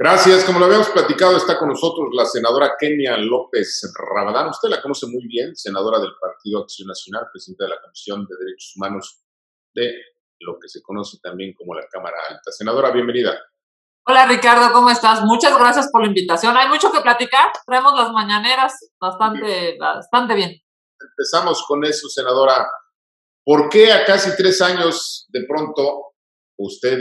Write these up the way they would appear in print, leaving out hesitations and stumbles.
Gracias. Como lo habíamos platicado, está con nosotros la senadora Kenia López Rabadán. Usted la conoce muy bien, senadora del Partido Acción Nacional, presidenta de la Comisión de Derechos Humanos de lo que se conoce también como la Cámara Alta. Senadora, bienvenida. Hola Ricardo, ¿cómo estás? Muchas gracias por la invitación. Hay mucho que platicar. Traemos las mañaneras bastante bien. Empezamos con eso, senadora. ¿Por qué a casi 3 años de pronto usted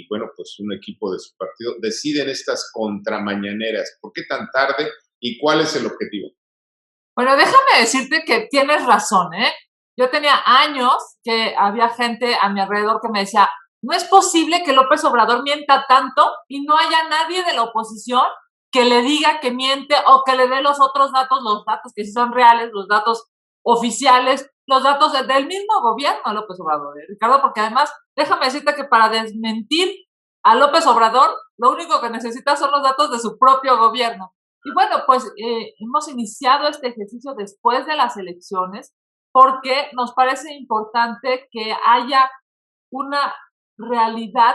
bueno, pues un equipo de su partido deciden estas contramañaneras? ¿Por qué tan tarde y cuál es el objetivo? Bueno, déjame decirte que tienes razón, ¿eh? Yo tenía años que había gente a mi alrededor que me decía, no es posible que López Obrador mienta tanto y no haya nadie de la oposición que le diga que miente o que le dé los otros datos, los datos que sí son reales, los datos oficiales, los datos del mismo gobierno de López Obrador, ¿eh, Ricardo? Porque además, déjame decirte que para desmentir a López Obrador, lo único que necesita son los datos de su propio gobierno. Y bueno, pues hemos iniciado este ejercicio después de las elecciones porque nos parece importante que haya una realidad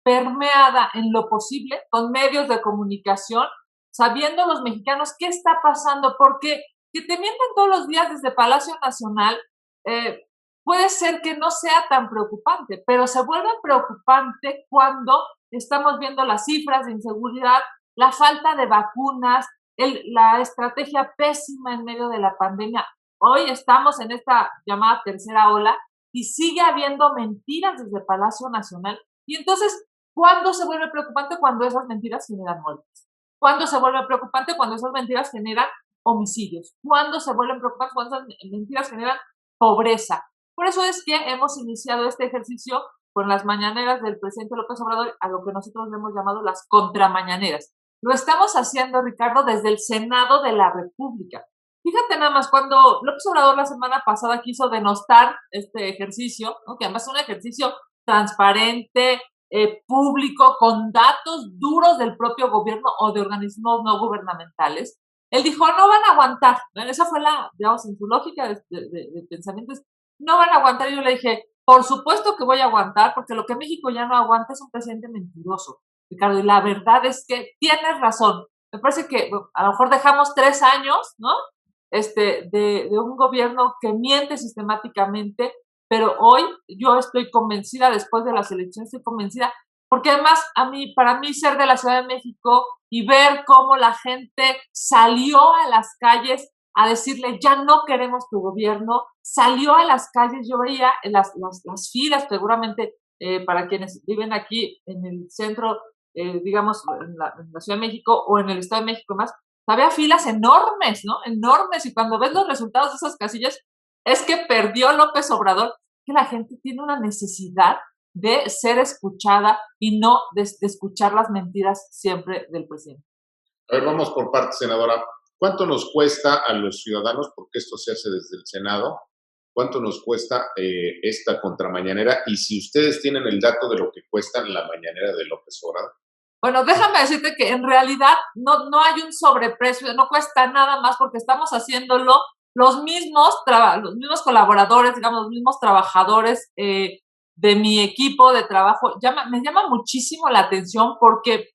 permeada en lo posible con medios de comunicación, sabiendo los mexicanos qué está pasando, porque que te mientan todos los días desde Palacio Nacional eh, puede ser que no sea tan preocupante, pero se vuelve preocupante cuando estamos viendo las cifras de inseguridad, la falta de vacunas, la estrategia pésima en medio de la pandemia. Hoy estamos en esta llamada tercera ola y sigue habiendo mentiras desde Palacio Nacional. Y entonces, ¿cuándo se vuelve preocupante? Cuando esas mentiras generan muertes. ¿Cuándo se vuelve preocupante? Cuando esas mentiras generan homicidios. ¿Cuándo se vuelven preocupantes? Cuando esas mentiras generan pobreza. Por eso es que hemos iniciado este ejercicio con las mañaneras del presidente López Obrador, a lo que nosotros le hemos llamado las contramañaneras. Lo estamos haciendo, Ricardo, desde el Senado de la República. Fíjate nada más, cuando López Obrador la semana pasada quiso denostar este ejercicio, ¿no? Que además es un ejercicio transparente, público, con datos duros del propio gobierno o de organismos no gubernamentales, él dijo, no van a aguantar. Esa fue la, digamos, en su lógica de pensamientos, no van a aguantar. Y yo le dije, por supuesto que voy a aguantar, porque lo que México ya no aguanta es un presidente mentiroso, Ricardo. Y la verdad es que tienes razón. Me parece que bueno, a lo mejor dejamos 3 años, ¿no? De un gobierno que miente sistemáticamente, pero hoy yo estoy convencida, después de las elecciones estoy convencida, porque además para mí ser de la Ciudad de México y ver cómo la gente salió a las calles a decirle ya no queremos tu gobierno, salió a las calles, yo veía las filas, seguramente para quienes viven aquí en el centro, digamos, en la Ciudad de México o en el Estado de México más, había filas enormes, ¿no? Enormes, y cuando ves los resultados de esas casillas, es que perdió López Obrador, que la gente tiene una necesidad de ser escuchada y no de escuchar las mentiras siempre del presidente. A ver, vamos por partes, senadora. ¿Cuánto nos cuesta a los ciudadanos, porque esto se hace desde el Senado, cuánto nos cuesta esta contramañanera? Y si ustedes tienen el dato de lo que cuesta la mañanera de López Obrador. Bueno, déjame decirte que en realidad no hay un sobreprecio, no cuesta nada más porque estamos haciéndolo los mismos colaboradores, digamos, los mismos trabajadores de mi equipo de trabajo. Me llama muchísimo la atención porque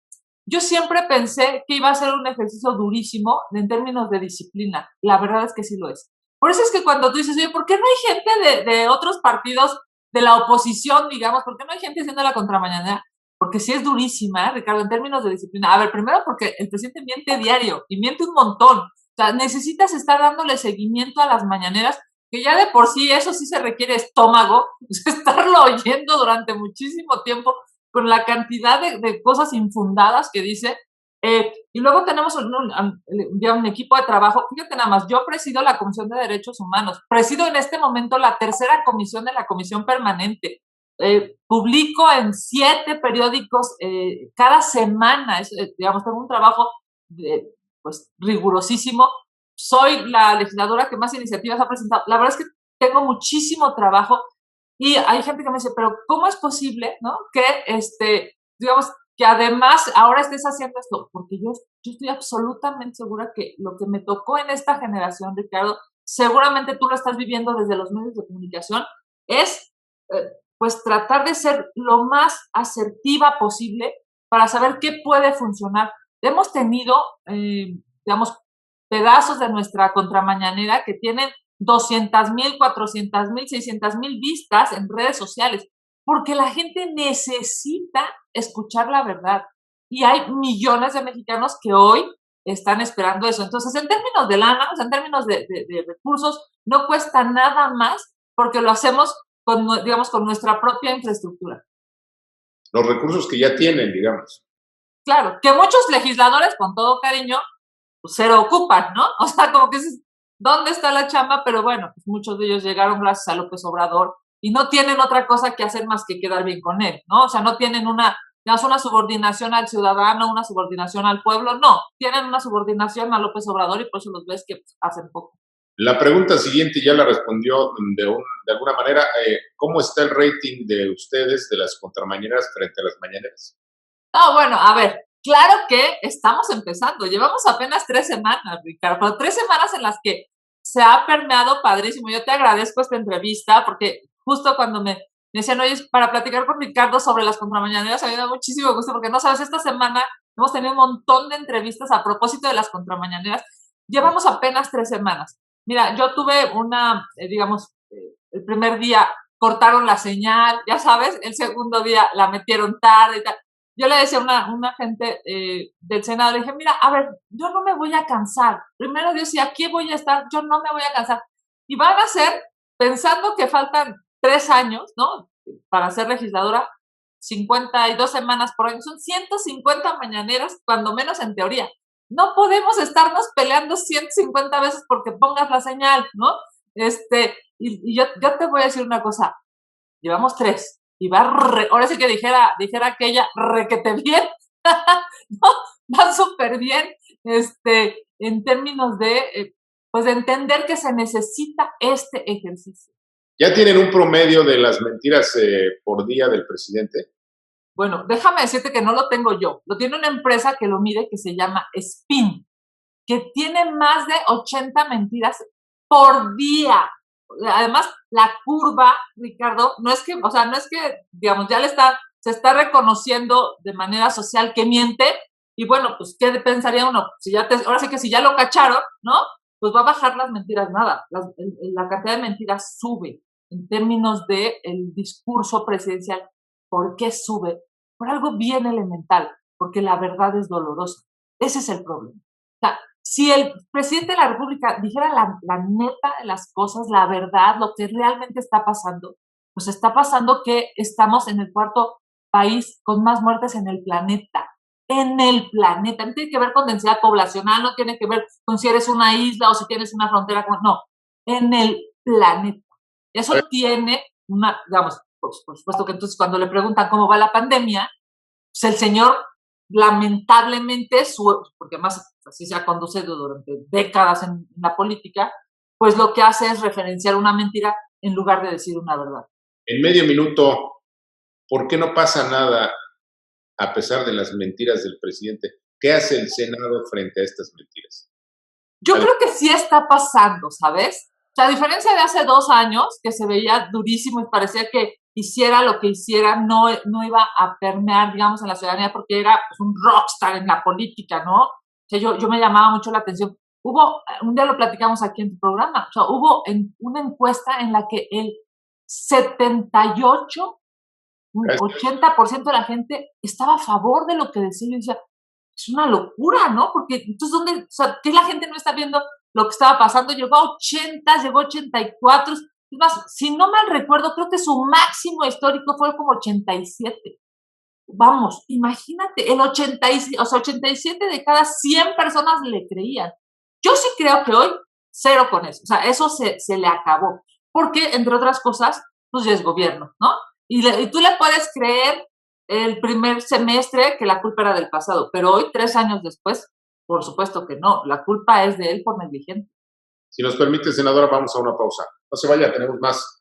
yo siempre pensé que iba a ser un ejercicio durísimo en términos de disciplina. La verdad es que sí lo es. Por eso es que cuando tú dices, oye, ¿por qué no hay gente de otros partidos de la oposición, digamos? ¿Por qué no hay gente haciendo la contramañanera? Porque sí es durísima, Ricardo, en términos de disciplina. A ver, primero porque el presidente miente diario y miente un montón. O sea, necesitas estar dándole seguimiento a las mañaneras, que ya de por sí eso sí se requiere estómago, estarlo oyendo durante muchísimo tiempo con la cantidad de cosas infundadas que dice. Y luego tenemos un equipo de trabajo. Fíjate nada más, yo presido la Comisión de Derechos Humanos, presido en este momento la tercera comisión de la Comisión Permanente. Publico en 7 periódicos cada semana, digamos, tengo un trabajo pues rigurosísimo. Soy la legisladora que más iniciativas ha presentado. La verdad es que tengo muchísimo trabajo y hay gente que me dice, pero ¿cómo es posible, no? Que, digamos, que además ahora estés haciendo esto, porque yo estoy absolutamente segura que lo que me tocó en esta generación, Ricardo, seguramente tú lo estás viviendo desde los medios de comunicación, es pues tratar de ser lo más asertiva posible para saber qué puede funcionar. Hemos tenido, digamos, pedazos de nuestra contramañanera que tienen 200,000, 400,000, 600,000 vistas en redes sociales, porque la gente necesita escuchar la verdad. Y hay millones de mexicanos que hoy están esperando eso. Entonces, en términos de lana, o sea, en términos de recursos, no cuesta nada más porque lo hacemos con, digamos, con nuestra propia infraestructura. Los recursos que ya tienen, digamos. Claro, que muchos legisladores, con todo cariño, pues cero ocupan, ¿no? O sea, como que dices, ¿dónde está la chamba? Pero bueno, pues muchos de ellos llegaron gracias a López Obrador y no tienen otra cosa que hacer más que quedar bien con él, ¿no? O sea, no tienen digamos, una subordinación al ciudadano, una subordinación al pueblo, no, tienen una subordinación a López Obrador y por eso los ves que pues, hacen poco. La pregunta siguiente ya la respondió de alguna manera. ¿Cómo está el rating de ustedes de las contramañaneras frente a las mañaneras? No, bueno, a ver, claro que estamos empezando. Llevamos apenas 3 semanas, Ricardo, pero 3 semanas en las que se ha permeado padrísimo. Yo te agradezco esta entrevista porque justo cuando me decían, oye, para platicar con Ricardo sobre las contramañaneras, a mí me da muchísimo gusto porque no sabes, esta semana hemos tenido un montón de entrevistas a propósito de las contramañaneras. Llevamos apenas 3 semanas. Mira, yo tuve digamos, el primer día cortaron la señal, ya sabes, el segundo día la metieron tarde y tal. Yo le decía a una gente del Senado, le dije, mira, a ver, yo no me voy a cansar. Primero Dios, si aquí voy a estar, yo no me voy a cansar. Y van a ser, pensando que faltan 3 años, ¿no? Para ser legisladora, 52 semanas por año, son 150 mañaneras, cuando menos en teoría. No podemos estarnos peleando 150 veces porque pongas la señal, ¿no? Y yo te voy a decir una cosa, llevamos 3 y ahora sí que dijera aquella, requete bien, no, va súper bien, en términos pues de entender que se necesita este ejercicio. ¿Ya tienen un promedio de las mentiras por día del presidente? Bueno, déjame decirte que no lo tengo yo, lo tiene una empresa que lo mide que se llama Spin, que tiene más de 80 mentiras por día. Además, la curva, Ricardo, no es que, digamos, se está reconociendo de manera social que miente, y bueno, pues, ¿qué pensaría uno? Ahora sí que si ya lo cacharon, ¿no? Pues va a bajar las mentiras, nada, la cantidad de mentiras sube en términos de el discurso presidencial. ¿Por qué sube? Por algo bien elemental, porque la verdad es dolorosa. Ese es el problema. O sea, si el presidente de la República dijera la neta de las cosas, la verdad, lo que realmente está pasando, pues está pasando que estamos en el 4.º país con más muertes en el planeta. En el planeta. No tiene que ver con densidad poblacional, no tiene que ver con si eres una isla o si tienes una frontera. No, en el planeta. Eso tiene digamos, por supuesto que entonces cuando le preguntan cómo va la pandemia, pues el señor lamentablemente, porque además así se ha conducido durante décadas en la política, pues lo que hace es referenciar una mentira en lugar de decir una verdad. En medio minuto, ¿por qué no pasa nada a pesar de las mentiras del presidente? ¿Qué hace el Senado frente a estas mentiras? Yo creo que sí está pasando, ¿sabes? O sea, a diferencia de hace 2 años, que se veía durísimo y parecía que hiciera lo que hiciera, no iba a permear, digamos, en la ciudadanía porque era pues, un rockstar en la política, ¿no? O sea, yo me llamaba mucho la atención. Un día lo platicamos aquí en tu programa, o sea, hubo una encuesta en la que el 78, 80% de la gente estaba a favor de lo que decía. Yo decía, es una locura, ¿no? Porque entonces, o sea, ¿qué la gente no está viendo lo que estaba pasando? Llegó a 80, llegó a 84. Es más, si no mal recuerdo, creo que su máximo histórico fue como 87. Vamos, imagínate, el 87, o sea, 87 de cada 100 personas le creían. Yo sí creo que hoy, cero con eso. O sea, eso se le acabó. Porque, entre otras cosas, pues ya es gobierno, ¿no? Y tú le puedes creer el primer semestre que la culpa era del pasado, pero hoy, 3 años después, por supuesto que no, la culpa es de él por negligente. Si nos permite, senadora, vamos a una pausa. No se vaya, tenemos más.